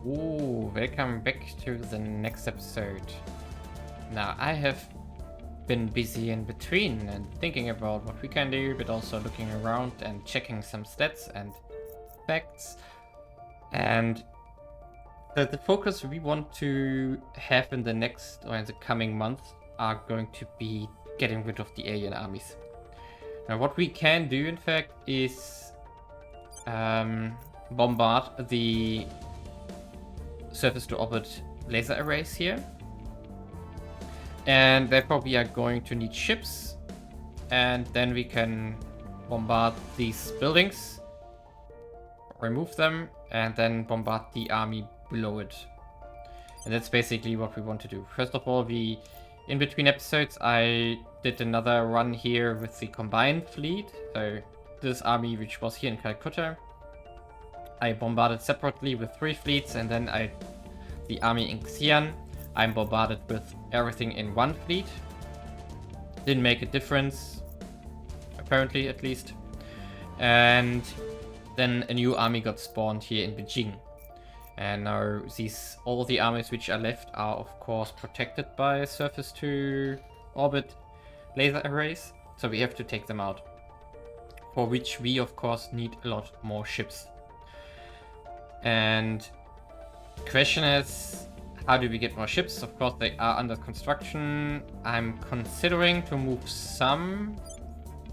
Ooh, welcome back to the next episode. Now, I have been busy in between and thinking about what we can do, but also looking around and checking some stats and facts. And the focus we want to have in the next or in the coming months are going to be getting rid of the alien armies. Now, what we can do, in fact, is bombard the surface to orbit laser arrays here, and therefore we are going to need ships, and then we can bombard these buildings, remove them, and then bombard the army below it. And that's basically what we want to do. First of all, in between episodes I did another run here with the combined fleet. So this army, which was here in Calcutta, I bombarded separately with 3 fleets, and then the army in Xi'an, I'm bombarded with everything in 1 fleet. Didn't make a difference, apparently at least. And then a new army got spawned here in Beijing. And now all the armies which are left are of course protected by surface to orbit laser arrays. So we have to take them out, for which we of course need a lot more ships. And the question is, how do we get more ships? Of course, they are under construction. I'm considering to move some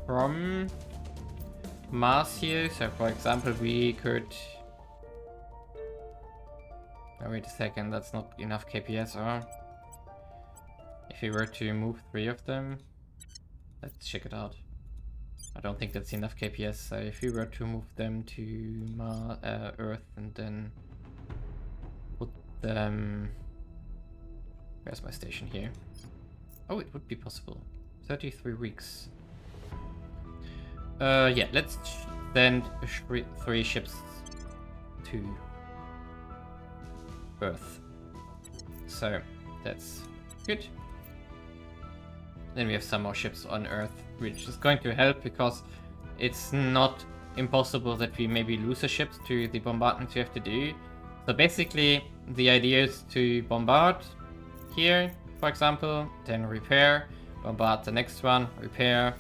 from Mars here. So for example, we could... Oh, wait a second, that's not enough KPS, or... If we were to move 3 of them... Let's check it out. I don't think that's enough KPS, so if we were to move them to Earth and then put them... Where's my station here? Oh, it would be possible. 33 weeks. Yeah, let's send 3 ships to Earth. So, that's good. Then we have some more ships on Earth, which is going to help because it's not impossible that we maybe lose a ship to the bombardments we have to do. So basically, the idea is to bombard here, for example, then repair, bombard the next one, repair,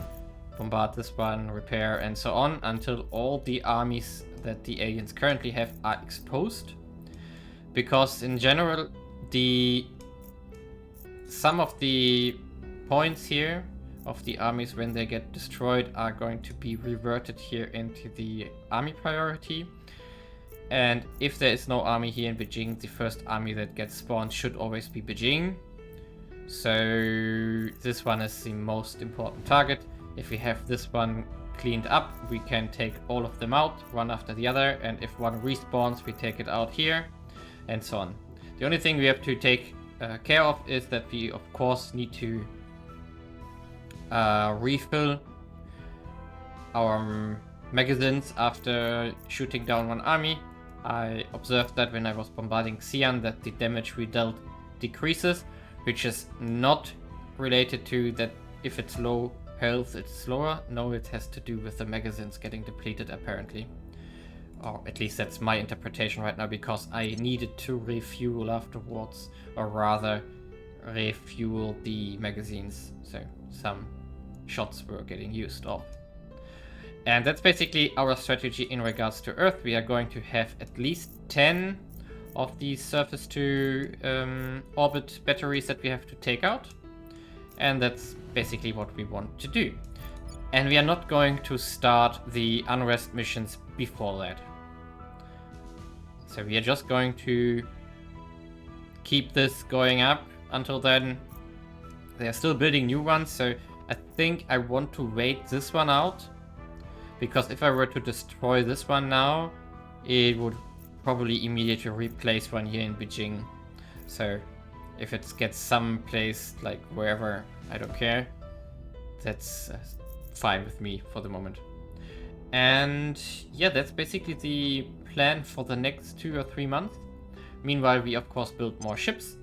bombard this one, repair, and so on, until all the armies that the aliens currently have are exposed. Because in general, some of the points here of the armies, when they get destroyed, are going to be reverted here into the army priority. And if there is no army here in Beijing, the first army that gets spawned should always be Beijing. So this one is the most important target. If we have this one cleaned up, we can take all of them out, one after the other, and if one respawns, we take it out here, and so on. The only thing we have to take care of is that we of course need to refill our magazines after shooting down one army. I observed that when I was bombarding Xi'an, that the damage we dealt decreases, which is not related to that if it's low health it's slower. No, it has to do with the magazines getting depleted apparently. Or at least that's my interpretation right now, because I needed to refuel afterwards, or rather refuel the magazines. So some shots were getting used off. And that's basically our strategy in regards to Earth. We are going to have at least 10 of these surface to orbit batteries that we have to take out. And that's basically what we want to do. And we are not going to start the unrest missions before that. So we are just going to keep this going up until then. They are still building new ones, so I think I want to wait this one out. Because if I were to destroy this one now, it would probably immediately replace one here in Beijing. So if it gets someplace, like wherever, I don't care. That's fine with me for the moment. And yeah, that's basically the plan for the next 2 or 3 months. Meanwhile, we of course build more ships.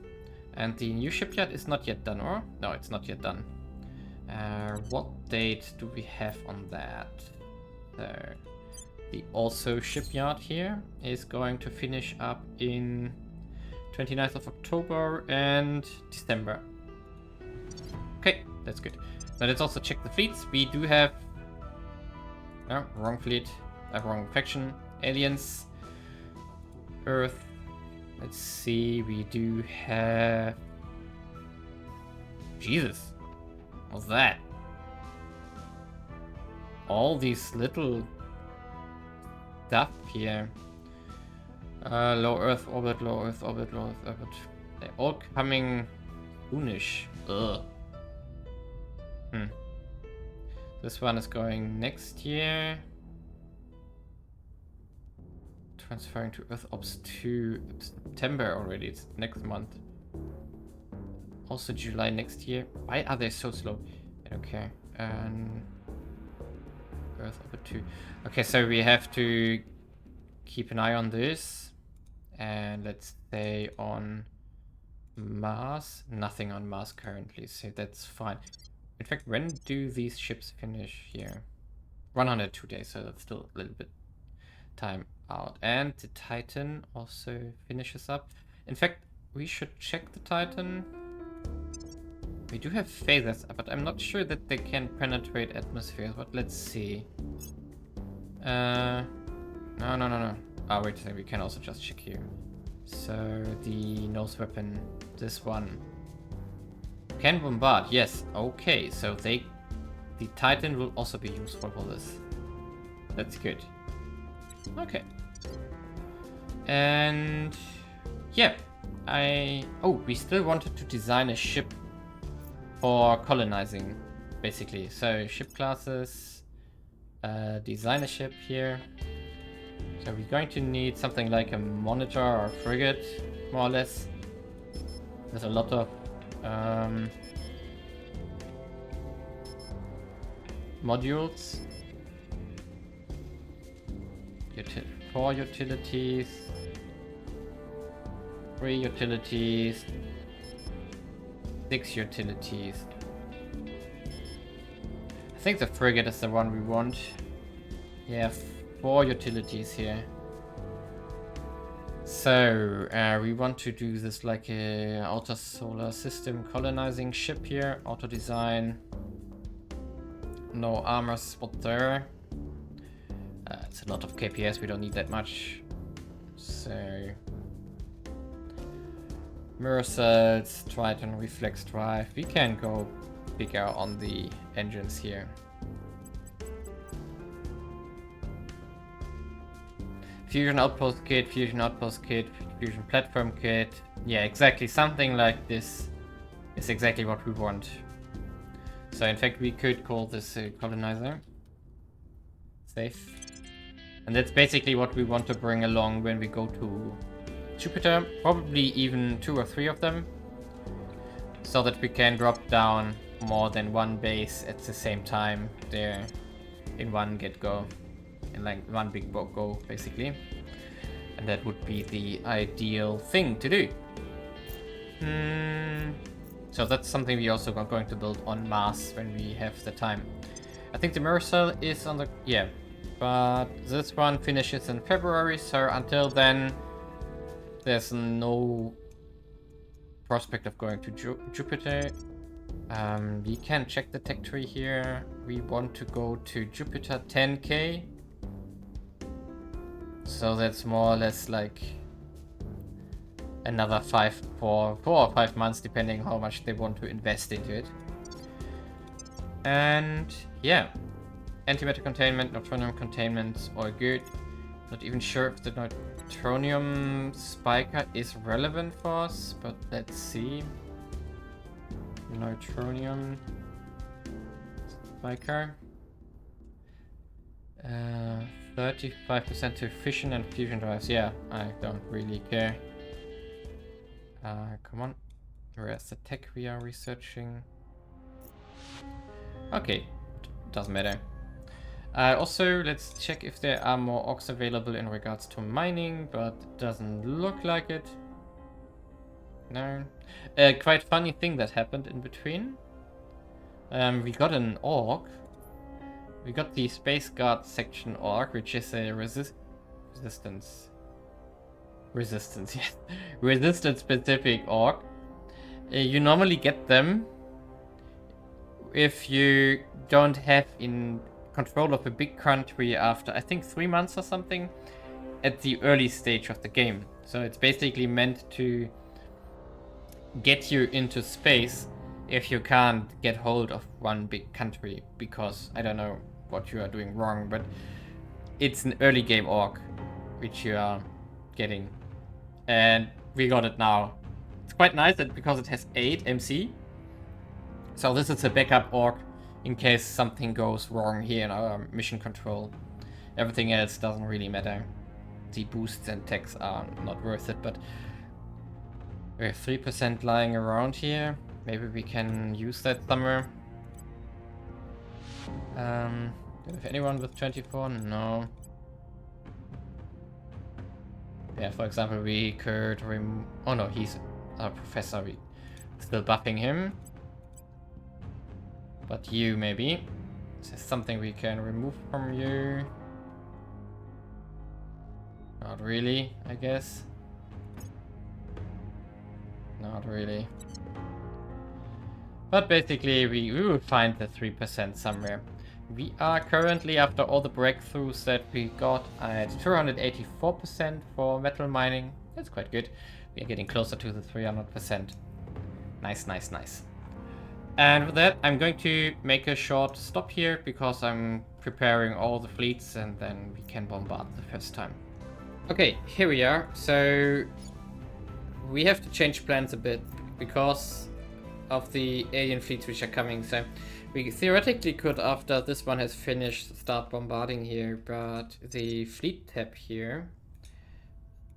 And the new shipyard is not yet done, or? No, it's not yet done. What date do we have on that? So The also shipyard here is going to finish up in 29th of October and December. Okay, that's good. But let's also check the fleets. We do have... No, wrong fleet. Wrong faction. Aliens. Earth. Let's see, we do have... Jesus. What's that? All these little stuff here. Low Earth orbit, low Earth orbit, low Earth orbit. They're all coming soonish. Ugh. This one is going next year. Transferring to Earth Ops 2 September already. It's next month. Also July next year. Why are they so slow? I don't care. Earth Orbit 2. Okay, so we have to keep an eye on this. And let's say on Mars. Nothing on Mars currently, so that's fine. In fact, when do these ships finish here? 102 days, so that's still a little bit time out. And the Titan also finishes up. In fact, we should check the Titan. We do have phasers, but I'm not sure that they can penetrate atmospheres, but let's see. No. Oh, wait a second, we can also just check here. So, the nose weapon, this one. Can bombard, yes. Okay, so the Titan will also be useful for this. That's good. Okay. And yeah, we still wanted to design a ship for colonizing, basically. So ship classes, design a ship here. So we're going to need something like a monitor or frigate, more or less. There's a lot of modules. 4 utilities, 3 utilities, 6 utilities. I think the frigate is the one we want. Yeah, 4 utilities here. So, we want to do this like a outer solar system colonizing ship here. Auto design. No armor spot there. It's a lot of KPS, we don't need that much. So... mirror cells, Triton, reflex drive. We can go bigger on the engines here. Fusion outpost kit, fusion platform kit. Yeah, exactly. Something like this is exactly what we want. So in fact, we could call this a colonizer. Safe. And that's basically what we want to bring along when we go to Jupiter. Probably even 2 or 3 of them. So that we can drop down more than one base at the same time there in one get-go. In like one big go, basically. And that would be the ideal thing to do. So that's something we also are going to build on Mars when we have the time. I think the mirror cell is on the... yeah. But this one finishes in February, so until then there's no prospect of going to Jupiter. We can check the tech tree here. We want to go to Jupiter 10K. So that's more or less like another 4 or 5 months, depending how much they want to invest into it. And yeah, antimatter containment, neutronium containment, all good. Not even sure if the neutronium spiker is relevant for us, but let's see. Neutronium spiker. 35% to fission and fusion drives. Yeah, I don't really care. Come on. Where's the tech we are researching? Okay, doesn't matter. Also, let's check if there are more orcs available in regards to mining, but it doesn't look like it. No. Quite funny thing that happened in between. We got an orc we got the Space Guard section orc, which is a resistance, yes, resistance specific orc. You normally get them if you don't have in control of a big country after, I think, 3 months or something, at the early stage of the game. So it's basically meant to get you into space if you can't get hold of one big country, because I don't know what you are doing wrong, but it's an early game orc which you are getting, and we got it now. It's quite nice that because it has 8 MC, so this is a backup orc in case something goes wrong here in our mission control. Everything else doesn't really matter. The boosts and techs are not worth it, but we have 3% lying around here. Maybe we can use that somewhere. Do we have anyone with 24? No. Yeah, for example, we could oh no, he's a professor. We still buffing him. But you, maybe. Is there something we can remove from you? Not really, I guess. Not really. But basically, we will find the 3% somewhere. We are currently, after all the breakthroughs that we got, at 284% for metal mining. That's quite good. We are getting closer to the 300%. Nice, nice, nice. And with that, I'm going to make a short stop here because I'm preparing all the fleets and then we can bombard the first time. Okay, here we are. So we have to change plans a bit because of the alien fleets which are coming. So we theoretically could, after this one has finished, start bombarding here, but the fleet tab here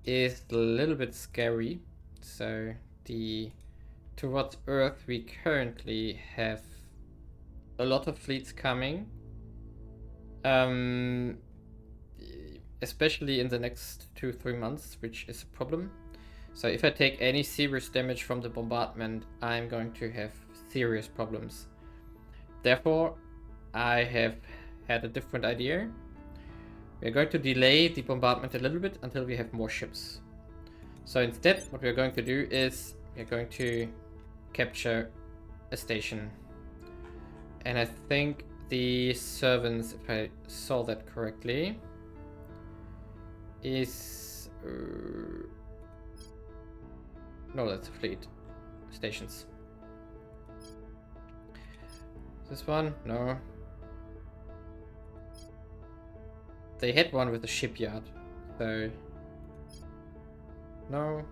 is a little bit scary. So towards Earth we currently have a lot of fleets coming, especially in the next 2-3 months, which is a problem. So if I take any serious damage from the bombardment, I'm going to have serious problems. Therefore, I have had a different idea. We're going to delay the bombardment a little bit until we have more ships. So instead, what we're going to do is we're going to capture a station. And I think the servants, if I saw that correctly, is... no, that's a fleet. Stations. This one? No. They had one with a shipyard, so... no.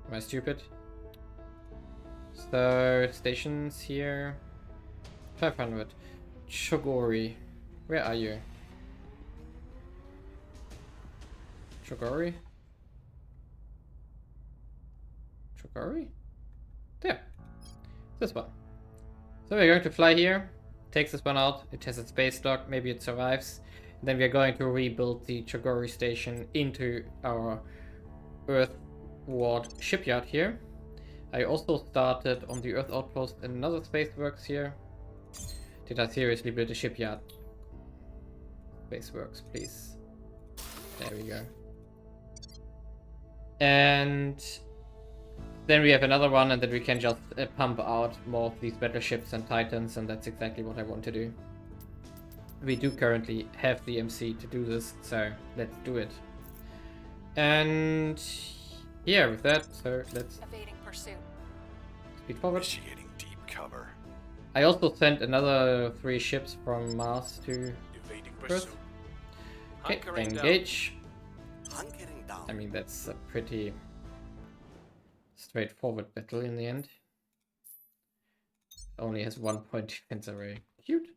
Am I stupid? So, stations here. 500. Chogori. Where are you? Chogori? Chogori? There. This one. So we're going to fly here. Takes this one out. It has a space dock. Maybe it survives. And then we're going to rebuild the Chogori station into our Earth Ward shipyard here. I also started on the Earth Outpost another Spaceworks here. Did I seriously build a shipyard? Spaceworks, please. There we go. And then we have another one, and then we can just pump out more of these battleships and titans, and that's exactly what I want to do. We do currently have the MC to do this, so let's do it. And yeah, with that, so let's evading pursuit. Speed forward. Initiating deep cover. I also sent another 3 ships from Mars to Evading Earth. pursuit. Okay, Hunkering engage. Down. Hunkering down. I mean, that's a pretty straightforward battle in the end. Only has 1 point defense array. Cute.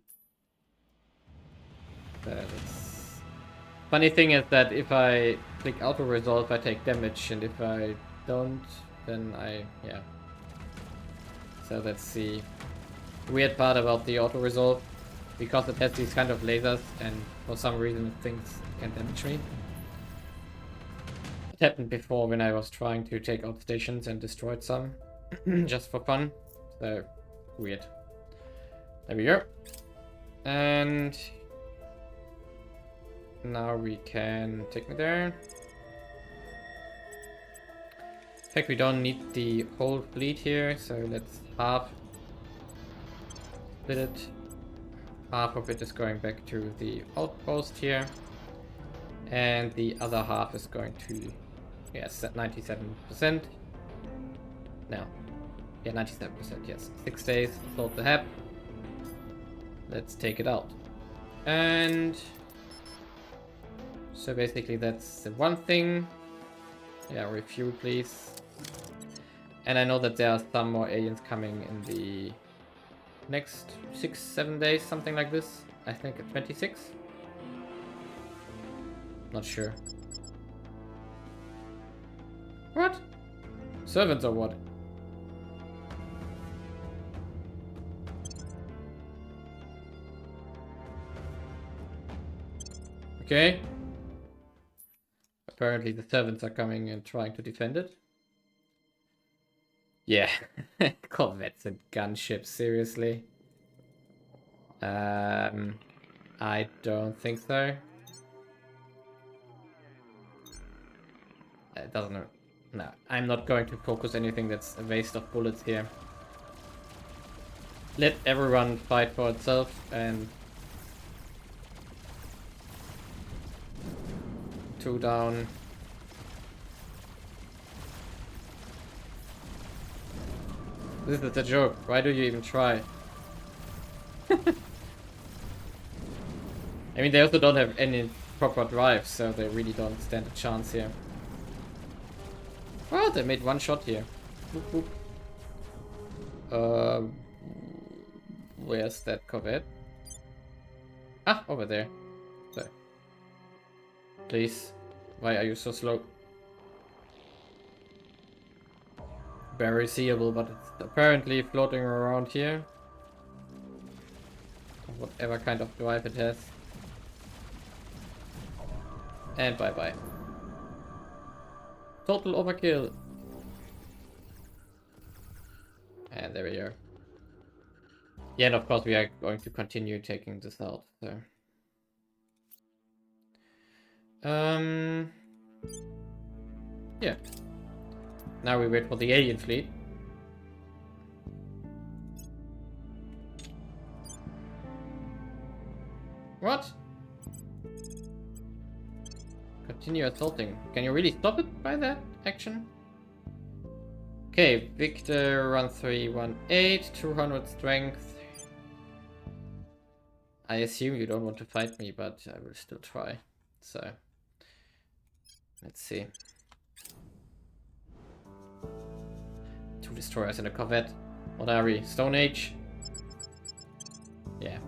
That's... Funny thing is that if I click auto resolve, I take damage, and if I don't, then yeah. So that's the weird part about the auto resolve, because it has these kind of lasers, and for some reason it thinks it can damage me. It happened before when I was trying to take out stations and destroyed some, just for fun. So Weird. There we go. And now we can take me there. In fact, we don't need the whole fleet here, so let's half split it. Half of it is going back to the outpost here, and the other half is going to, yes, at 97%. No, yeah, 97%, yes. 6 days, sold the HAP. Let's take it out. And so basically that's the one thing. Yeah, refuel please. And I know that there are some more aliens coming in the next 6-7 days, something like this. I think at 26. Not sure. What? Servants or what? Okay. Apparently the servants are coming and trying to defend it. Yeah. Corvettes and gunships, seriously. I don't think so. It doesn't... No, I'm not going to focus anything that's a waste of bullets here. Let everyone fight for itself and... 2 down. This is a joke. Why do you even try? I mean, they also don't have any proper drive, so they really don't stand a chance here. Well, they made one shot here. Boop, boop. Where's that Corvette? Ah, over there. So. Please. Why are you so slow? Very seeable, but it's apparently floating around here. Whatever kind of drive it has. And bye-bye. Total overkill. And there we go. Yeah, and of course we are going to continue taking this out, so... Yeah. Now we wait for the alien fleet. What? Continue assaulting. Can you really stop it by that action? Okay, Victor 1318, 200 strength. I assume you don't want to fight me, but I will still try. So, let's see. 2 destroyers and a Corvette. What are we? Stone Age? Yeah.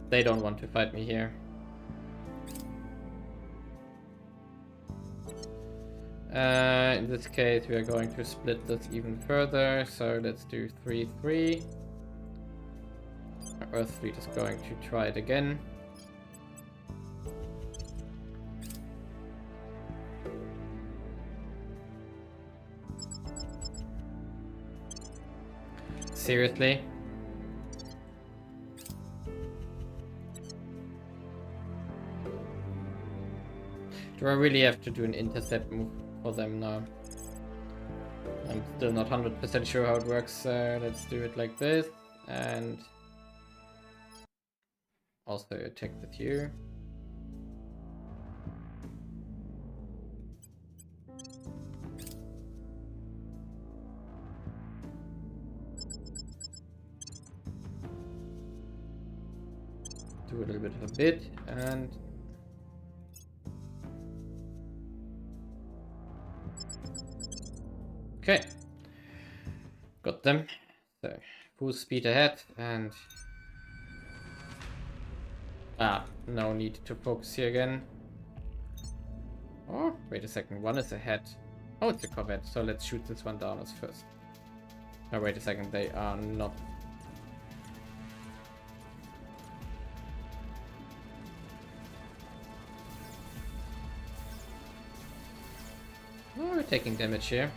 They don't want to fight me here. In this case, we are going to split this even further. So let's do 3-3. Earth fleet is going to try it again. Seriously? Do I really have to do an intercept move for them now? I'm still not 100% sure how it works, so let's do it like this. And also attack with you. Do a little bit of a bit and okay, got them. So full speed ahead and no need to focus here again. Oh, wait a second, one is ahead. Oh, it's a Corvette, so let's shoot this one down as first. Oh, wait a second, they are not. Oh, we're taking damage here.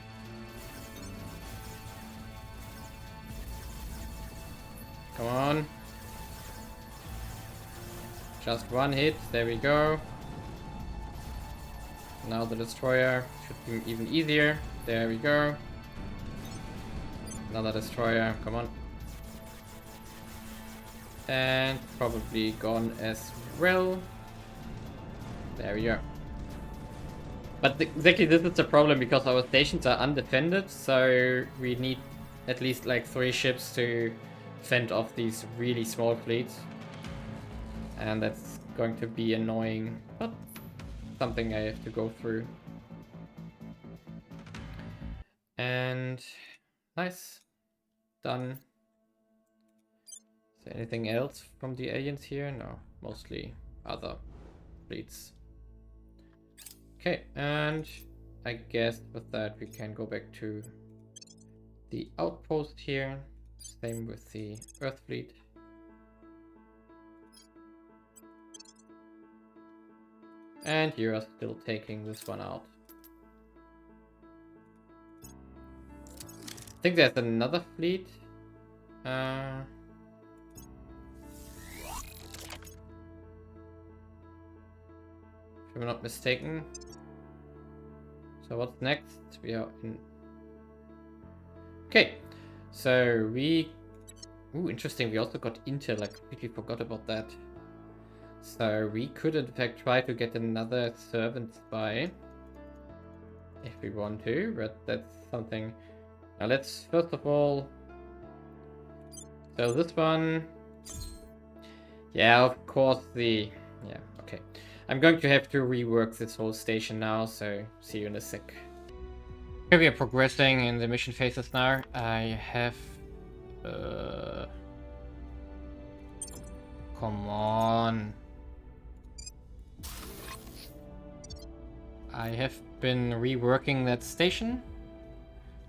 Just one hit. There we go. Now the destroyer should be even easier. There we go. Another destroyer. Come on. And probably gone as well. There we go. But exactly this is the problem, because our stations are undefended, so we need at least like 3 ships to fend off these really small fleets. And that's going to be annoying, but something I have to go through. And nice. Done. Is there anything else from the aliens here? No, mostly other fleets. Okay, and I guess with that we can go back to the outpost here. Same with the Earth fleet. And you are still taking this one out. I think there's another fleet. If I'm not mistaken. So what's next? We are in... Okay, so we... Ooh, interesting, we also got intel, I completely forgot about that. So we could in fact try to get another servant spy. If we want to, but that's something... Now let's first of all... So this one... Yeah, of course the... Yeah, okay. I'm going to have to rework this whole station now, so see you in a sec. Here we are progressing in the mission phases now. I have... Come on. I have been reworking that station.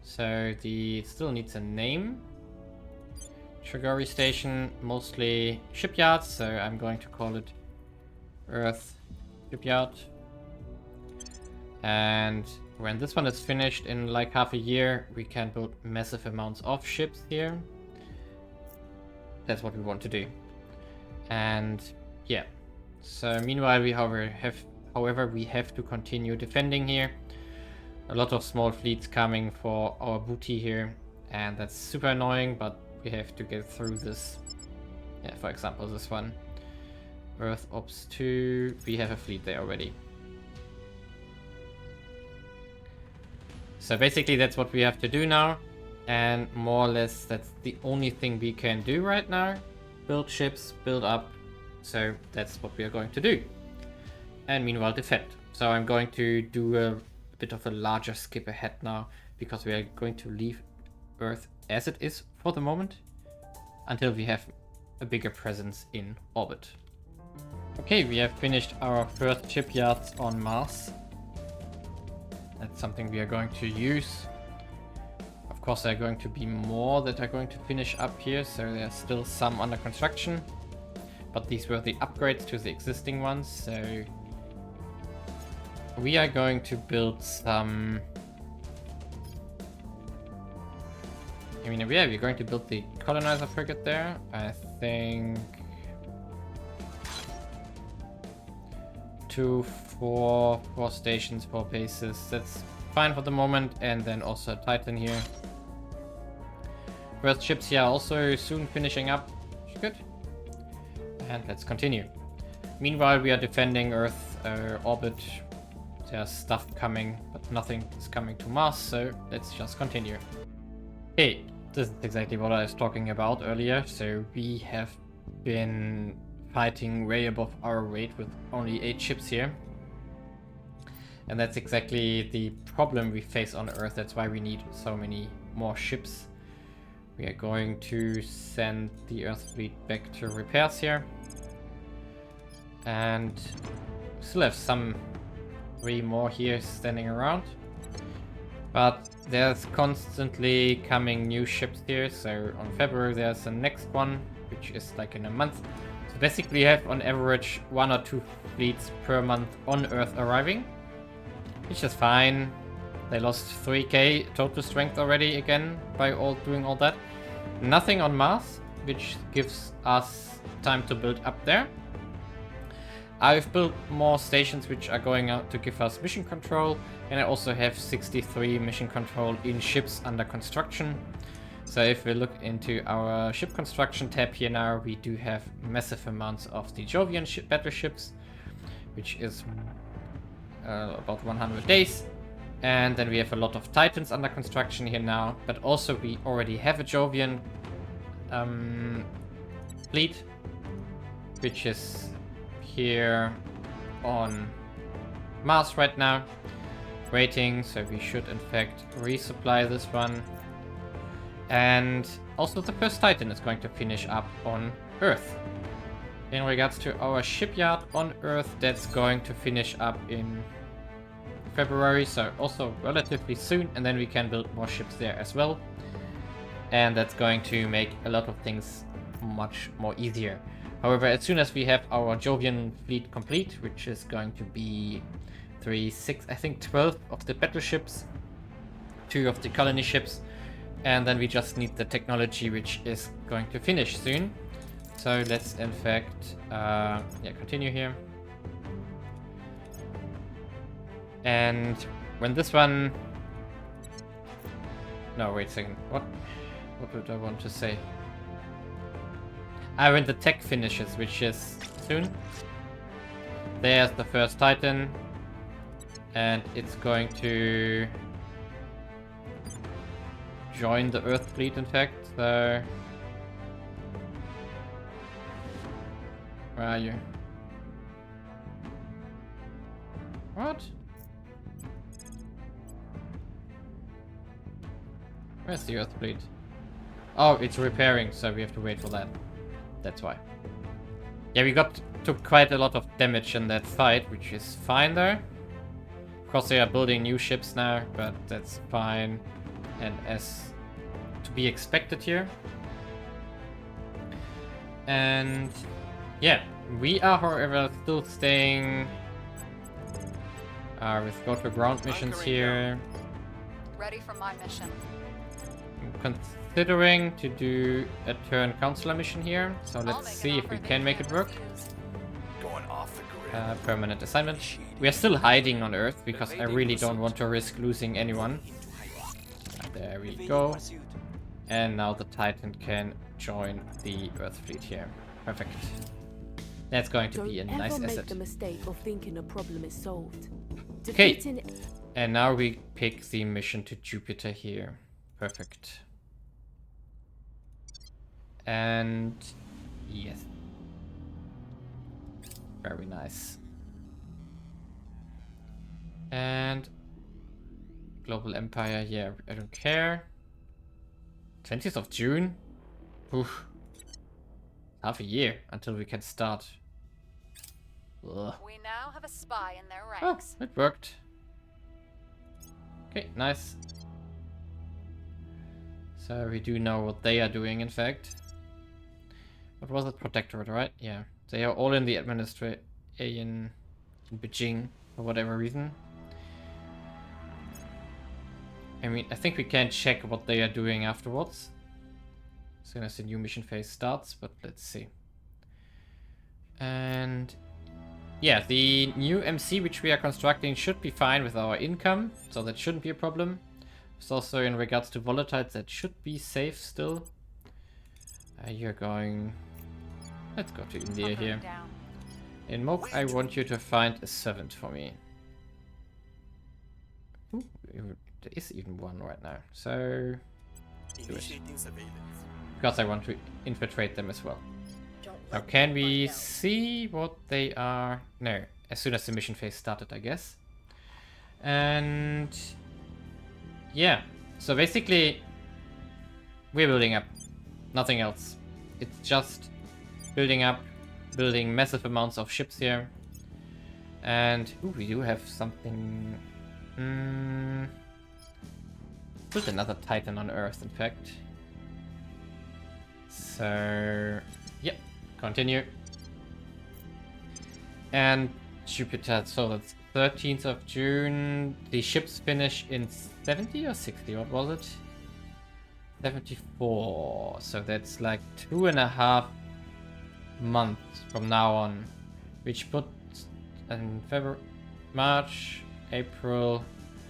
So it still needs a name. Shigori Station, mostly shipyards, so I'm going to call it Earth Shipyard. And when this one is finished in like half a year, we can build massive amounts of ships here. That's what we want to do. And yeah, so meanwhile we however we have to continue defending here. A lot of small fleets coming for our booty here, and that's super annoying, but we have to get through this. Yeah, for example, this one. Earth Ops 2, we have a fleet there already. So basically that's what we have to do now, and more or less that's the only thing we can do right now. Build ships, build up, so that's what we are going to do. And meanwhile defend. So I'm going to do a bit of a larger skip ahead now, because we are going to leave Earth as it is for the moment, until we have a bigger presence in orbit. Okay, we have finished our first shipyards on Mars. That's something we are going to use. Of course, there are going to be more that are going to finish up here, so there's still some under construction. But these were the upgrades to the existing ones, so we are going to build some... I mean, yeah, we're going to build the colonizer frigate there. I think 4 stations, 4 bases. That's fine for the moment. And then also a Titan here. First ships here are also soon finishing up. Good. And let's continue. Meanwhile, we are defending Earth orbit. There's stuff coming, but nothing is coming to Mars, so let's just continue. Okay, this is exactly what I was talking about earlier. So we have been fighting way above our weight with only 8 ships here. And that's exactly the problem we face on Earth. That's why we need so many more ships. We are going to send the Earth fleet back to repairs here. And still have 3 more here standing around. But there's constantly coming new ships here. So on February there's the next one, which is like in a month. So basically you have on average 1 or 2 fleets per month on Earth arriving, which is fine. They lost 3k total strength already again by doing all that. Nothing on Mars, which gives us time to build up there. I've built more stations which are going out to give us mission control, and I also have 63 mission control in ships under construction. So if we look into our ship construction tab here now, we do have massive amounts of the Jovian battleships, which is about 100 days. And then we have a lot of Titans under construction here now, but also we already have a Jovian fleet, which is here on Mars right now, waiting, so we should in fact resupply this one. And also the first Titan is going to finish up on Earth. In regards to our shipyard on Earth, that's going to finish up in February, so also relatively soon, and then we can build more ships there as well. And that's going to make a lot of things much more easier. However, as soon as we have our Jovian fleet complete, which is going to be 3, 6, I think 12 of the battleships, 2 of the colony ships, and then we just need the technology, which is going to finish soon. So let's in fact continue here. And when this one... No, wait a second. What would I want to say? When the tech finishes, which is soon. There's the first Titan. And it's going to join the Earth fleet, in fact. So... Where are you? What? Where's the Earth fleet? Oh, it's repairing, so we have to wait for that. That's why. Yeah, we took quite a lot of damage in that fight, which is fine there. Of course, they are building new ships now, but that's fine. And as to be expected here. And yeah, we are, however, still staying with go-to-ground missions here. Ready for my mission. I'm considering to do a turn counselor mission here, so let's see if we can make it work. Going off the grid. Permanent assignment. We are still hiding on Earth because I really don't want to risk losing anyone. There we go. And now the Titan can join the Earth fleet here. Perfect. That's going to be a nice Don't ever asset. make the mistake of thinking a problem is solved. Okay. Defeating And now we pick the mission to Jupiter here. Perfect. And yes. Very nice. And Global Empire, yeah, I don't care. 20th of June? Oof. Half a year until we can start. Ugh. We now have a spy in their Oh, ranks. it worked. Okay, nice. So we do know what they are doing, in fact. What was it? Protectorate, right? Yeah. They are all in the administration in Beijing for whatever reason. I mean, I think we can check what they are doing afterwards. As soon as the new mission phase starts, but let's see. And yeah, the new MC which we are constructing should be fine with our income, so that shouldn't be a problem. It's also in regards to volatiles, that should be safe still. You're going... Let's go to India here. Down. In Moke, I want you to find a servant for me. Ooh, there is even one right now, so... Initiating surveillance. Because I want to infiltrate them as well. Now, can we see what they are? No, as soon as the mission phase started, I guess. And yeah, so basically we're building up, nothing else. It's just building up, building massive amounts of ships here. And ooh, we do have something. Build another Titan on Earth, in fact. So yep. Continue. And Jupiter, so that's 13th of June. The ships finish in 70 or 60, what was it? 74. So that's like 2.5 months from now on. Which puts in February, March, April.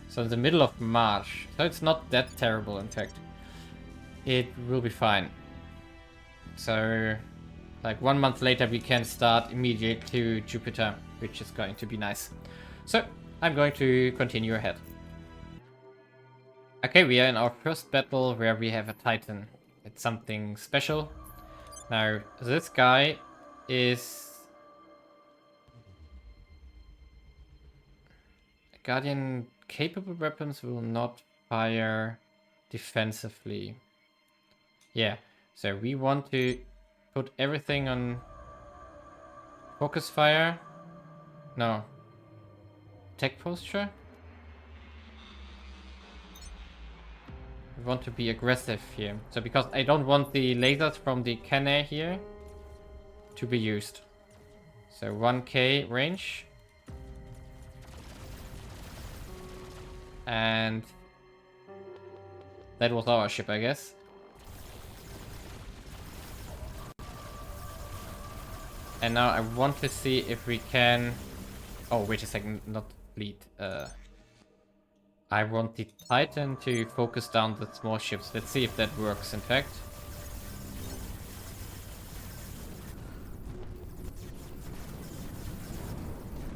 So in the middle of March. So it's not that terrible, in fact. It will be fine. So, like 1 month later, we can start immediately to Jupiter, which is going to be nice. So, I'm going to continue ahead. Okay, we are in our first battle where we have a Titan. It's something special. Now, this guy is Guardian capable weapons will not fire defensively. Yeah, so we want to put everything on focus fire. No. Tech posture? We want to be aggressive here. So because I don't want the lasers from the cannon here to be used. So 1k range. And that was our ship, I guess. And now I want to see if we can... Oh, wait a second, not fleet. I want the Titan to focus down the small ships. Let's see if that works, in fact.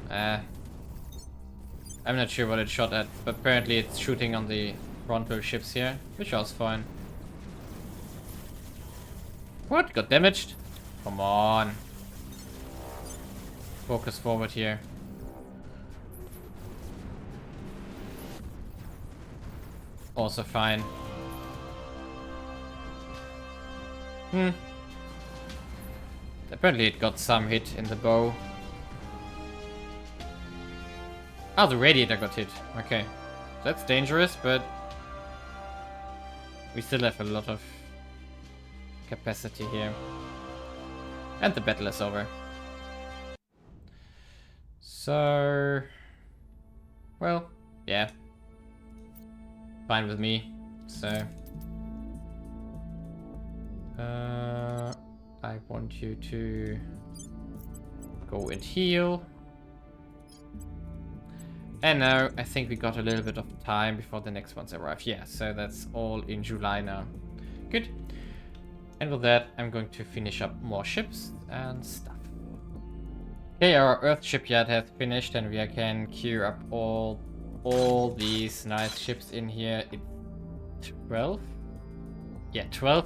I'm not sure what it shot at, but apparently it's shooting on the frontal ships here, which was fine. What? Got damaged? Come on. Focus forward here. Also fine. Apparently it got some hit in the bow. Oh, the radiator got hit. Okay. That's dangerous, but we still have a lot of capacity here. And the battle is over. So... Well, yeah. Fine with me. So... I want you to go and heal. And now I think we got a little bit of time before the next ones arrive. Yeah, so that's all in July now. Good. And with that, I'm going to finish up more ships and stuff. Okay, our Earth shipyard has finished and we can queue up all these nice ships in here. It's 12? Yeah, 12.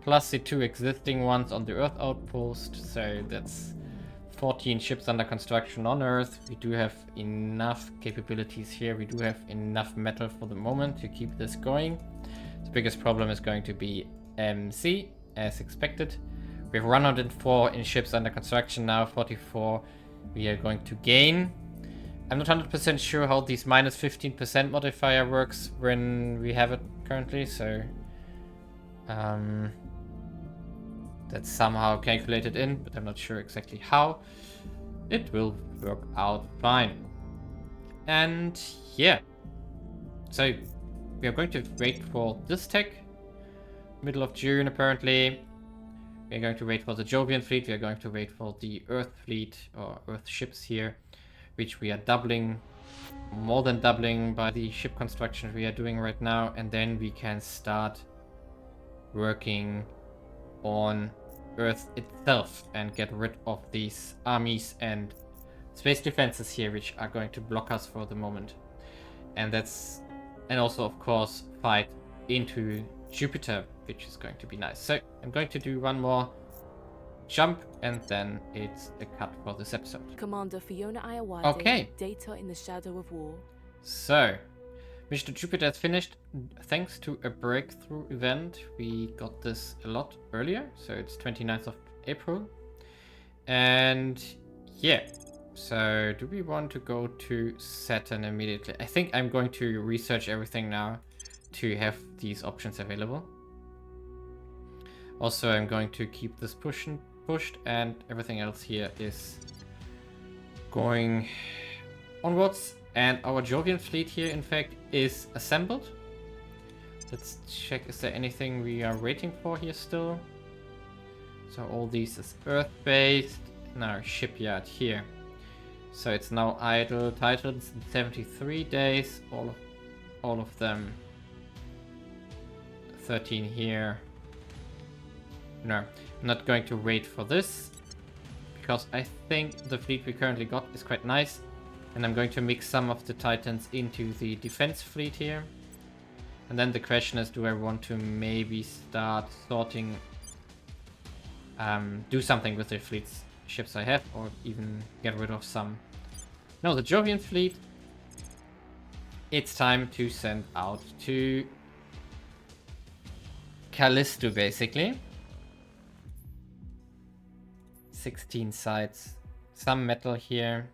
Plus the 2 existing ones on the Earth outpost. So that's 14 ships under construction on Earth. We do have enough capabilities here. We do have enough metal for the moment to keep this going. The biggest problem is going to be MC, as expected. We have 104 in ships under construction now, 44 we are going to gain. I'm not 100% sure how this minus 15% modifier works when we have it currently, so that's somehow calculated in, but I'm not sure exactly how. It will work out fine. And yeah, so we are going to wait for this tech. Middle of June apparently. We are going to wait for the Jovian fleet. We are going to wait for the Earth fleet or Earth ships here, which we are doubling, more than doubling by the ship construction we are doing right now. And then we can start working on Earth itself and get rid of these armies and space defenses here, which are going to block us for the moment. And also of course fight into Jupiter, which is going to be nice. So I'm going to do one more jump and then it's a cut for this episode. Commander Fiona Iowade. Okay. Data in the shadow of war. So Mission to Jupiter is finished. Thanks to a breakthrough event, we got this a lot earlier. So it's 29th of April. And yeah, so do we want to go to Saturn immediately? I think I'm going to research everything now to have these options available. Also, I'm going to keep this pushed and everything else here is going onwards. And our Jovian fleet here, in fact, is assembled. Let's check, is there anything we are waiting for here still? So all these is Earth-based. Now, shipyard here. So it's now idle. Titans in 73 days. All of them. 13 here. No, I'm not going to wait for this, because I think the fleet we currently got is quite nice, and I'm going to mix some of the Titans into the defense fleet here. And then the question is, do I want to maybe start sorting, do something with the fleets ships I have, or even get rid of some. No, the Jovian fleet. It's time to send out to Callisto, basically. 16 sites. Some metal here.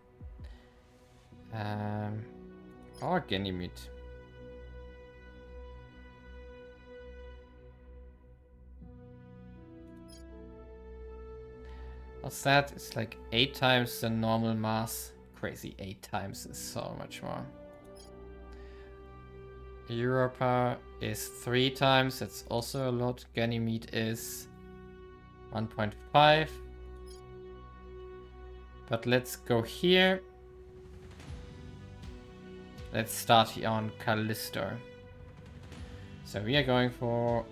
Or Ganymede. What's that? It's like 8 times the normal mass. Crazy, 8 times is so much more. Europa is 3 times, that's also a lot. Ganymede is 1.5. But let's go here. Let's start here on Callisto. So we are going for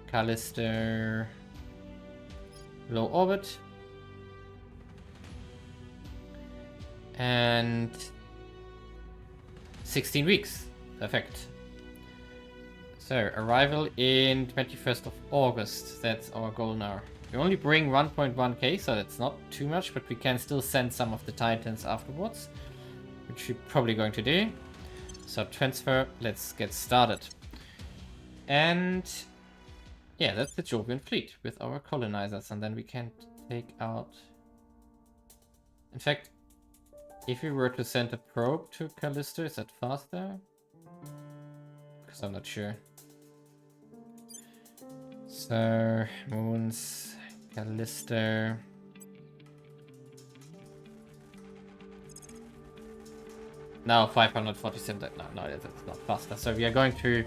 Callisto low orbit. And 16 weeks. Perfect. So, arrival in 21st of August. That's our goal now. We only bring 1.1k, so that's not too much, but we can still send some of the Titans afterwards, which we're probably going to do. So, transfer, let's get started. And yeah, that's the Jovian fleet with our colonizers, and then we can take out... In fact, if we were to send a probe to Callisto, is that faster? Because I'm not sure. So, moons, Callisto. Now 547. No, that's not faster. So we are going to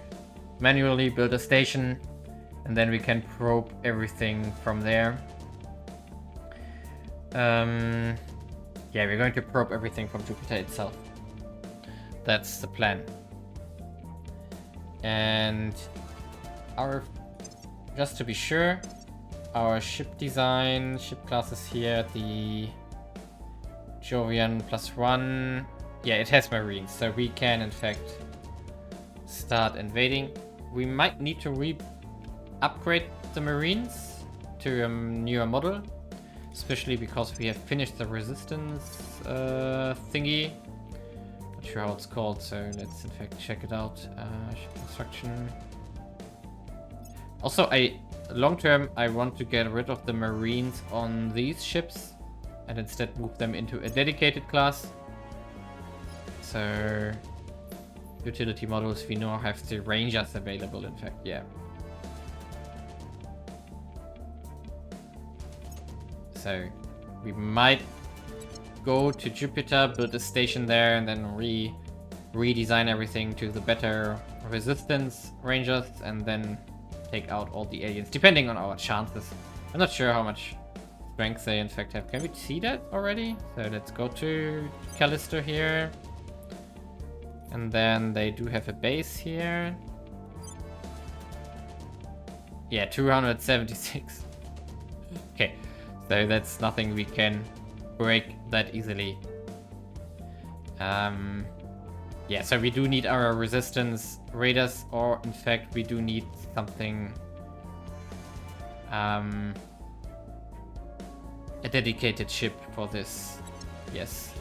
manually build a station, and then we can probe everything from there. Yeah, we're going to probe everything from Jupiter itself. That's the plan. And our, just to be sure, our ship design, ship classes here, the Jovian +1. Yeah, it has Marines, so we can in fact start invading. We might need to upgrade the Marines to a newer model. Especially because we have finished the resistance thingy. Not sure how it's called, so let's in fact check it out. Ship construction. Also, long term, I want to get rid of the Marines on these ships and instead move them into a dedicated class. So, utility models, we now have the Rangers available, in fact, yeah. So we might go to Jupiter, build a station there, and then redesign everything to the better resistance Rangers, and then take out all the aliens, depending on our chances. I'm not sure how much strength they in fact have. Can we see that already? So let's go to Callisto here. And then they do have a base here. Yeah, 276. Okay. So that's nothing we can break that easily. Yeah, so we do need our resistance raiders, or in fact we do need something, a dedicated ship for this. Yes.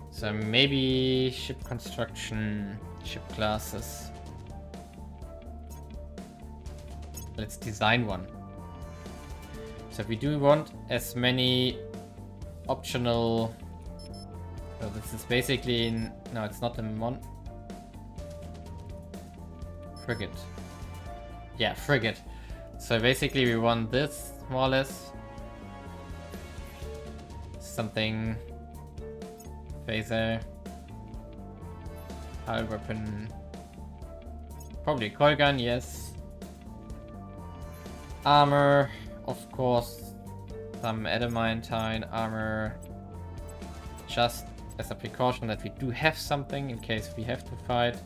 So maybe ship construction, ship classes. Let's design one. So we do want as many optional... So this is basically... No, it's not a frigate. Yeah, frigate. So basically we want this, more or less. Something... Phaser. Hull weapon. Probably a coil gun, yes. Armor, of course. some adamantine armor, just as a precaution that we do have something in case we have to fight.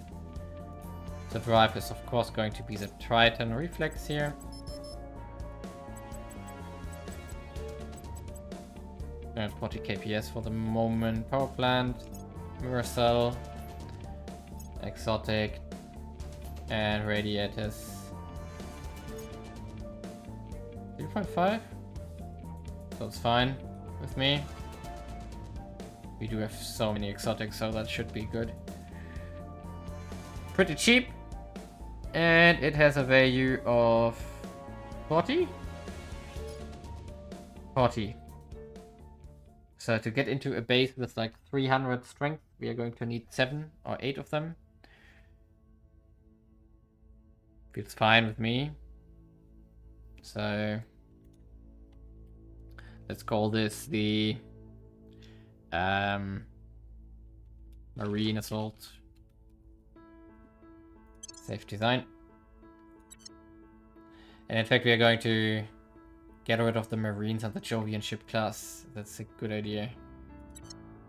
The drive is of course going to be the Triton reflex here. And 40 kps for the moment. Power plant, mirror cell, exotic, and radiators. 3.5? So it's fine with me. We do have so many exotics, so that should be good. Pretty cheap. And it has a value of 40? 40. So to get into a base with like 300 strength, we are going to need 7 or 8 of them. Feels fine with me. So let's call this the Marine Assault. Safe design. And in fact we are going to get rid of the Marines and the Jovian ship class. That's a good idea.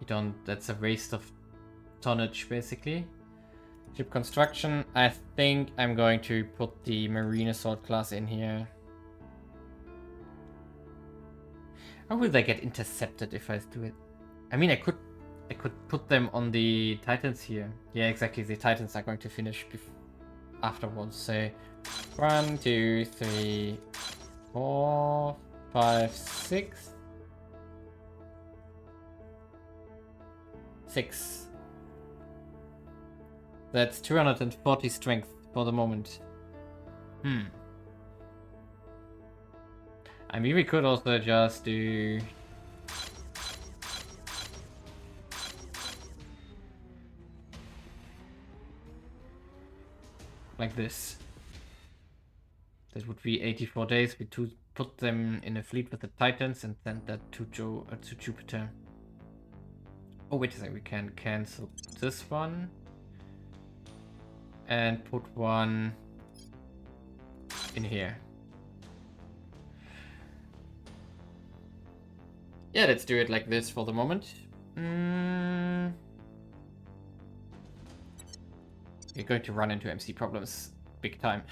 You don't, that's a waste of tonnage basically. Ship construction, I think I'm going to put the Marine Assault class in here. How will they get intercepted if I do it? I mean, I could put them on the Titans here. Yeah, exactly. The Titans are going to finish afterwards. So 1, 2, 3, 4, 5, 6. 6. That's 240 strength for the moment. I mean, we could also just do like this. That would be 84 days. We put them in a fleet with the Titans and send that to Jupiter. Oh, wait a second. We can cancel this one and put one in here. Yeah, let's do it like this for the moment. We're going to run into MC problems big time.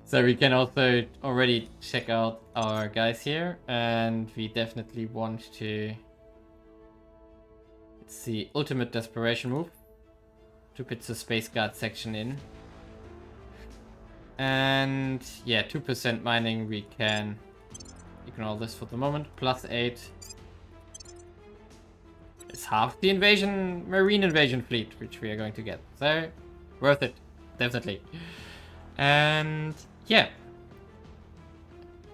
So we can also already check out our guys here, and we definitely want to, let's see, ultimate desperation move to put the Space Guard section in. And yeah, 2% mining, we can ignore this for the moment. +8. It's half the marine invasion fleet, which we are going to get. So, worth it. Definitely. And yeah.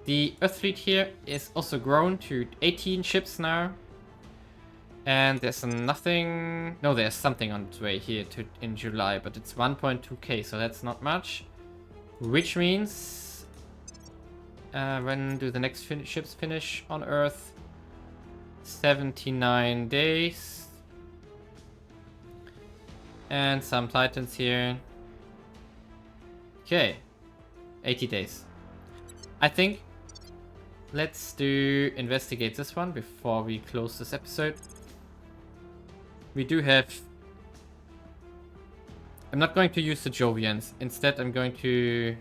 The Earth fleet here is also grown to 18 ships now. And there's nothing... No, there's something on its way here in July, but it's 1.2k, so that's not much. Which means... when do the next ships finish on Earth? 79 days. And some Titans here. Okay. 80 days. I think let's investigate this one before we close this episode. We do have... I'm not going to use the Jovians. Instead, I'm going to...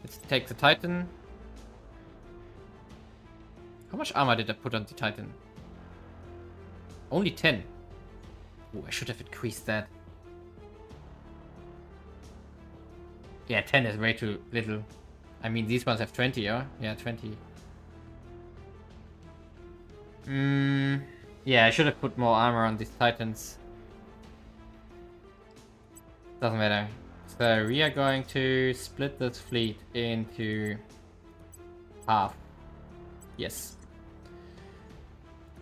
Let's take the Titan. How much armor did I put on the Titan? Only 10. Oh, I should have increased that. Yeah, 10 is way too little. I mean, these ones have 20, yeah? Yeah, 20. Yeah, I should have put more armor on these Titans. Doesn't matter. So we are going to split this fleet into half. Yes.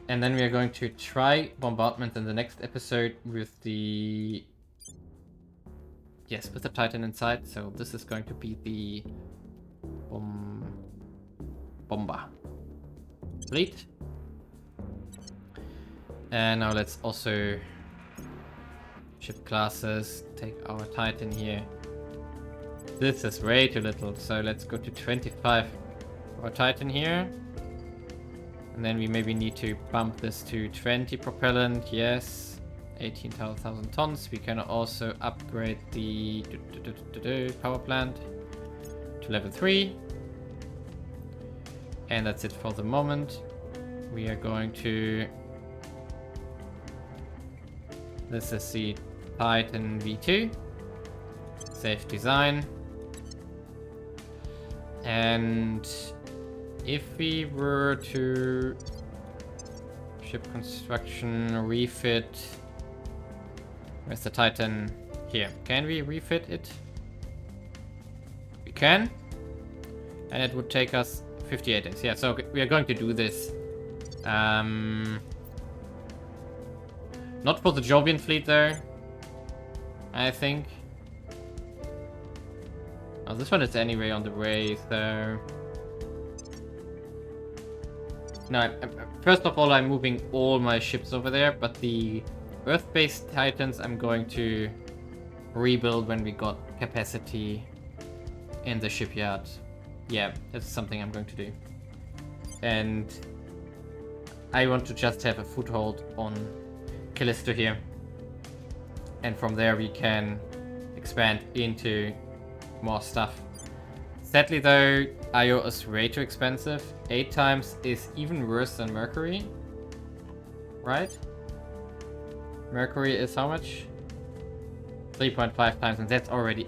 And then we are going to try bombardment in the next episode with the... Yes, with the Titan inside. So this is going to be the bomber fleet. And now let's also ship classes. Take our Titan here. This is way too little, so let's go to 25 for our Titan here. And then we maybe need to bump this to 20 propellant, yes. 18,000 tons. We can also upgrade the power plant to level 3. And that's it for the moment. We are going to... This is the Titan V2. Safe design. And if we were to ship construction, refit, where's the Titan? Here. Can we refit it? We can. And it would take us 58 days. Yeah, so we are going to do this. Not for the Jovian fleet though, I think. Oh, this one is anyway on the way, so... No, first of all, I'm moving all my ships over there, but the Earth-based Titans I'm going to rebuild when we got capacity in the shipyard. Yeah, that's something I'm going to do. And I want to just have a foothold on Callisto here. And from there we can expand into more stuff. Sadly though, Io is way too expensive. 8 times is even worse than Mercury. Right? Mercury is how much? 3.5 times, and that's already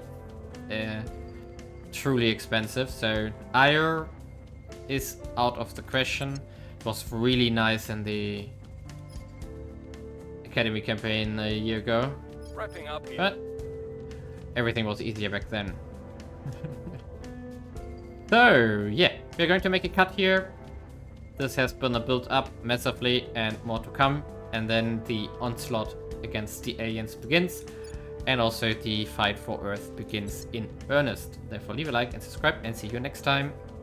truly expensive. So Io is out of the question. It was really nice in the Academy campaign a year ago. Wrapping up here. But everything was easier back then. So, yeah, we're going to make a cut here. This has been a build up massively and more to come. And then the onslaught against the aliens begins. And also the fight for Earth begins in earnest. Therefore, leave a like and subscribe and see you next time.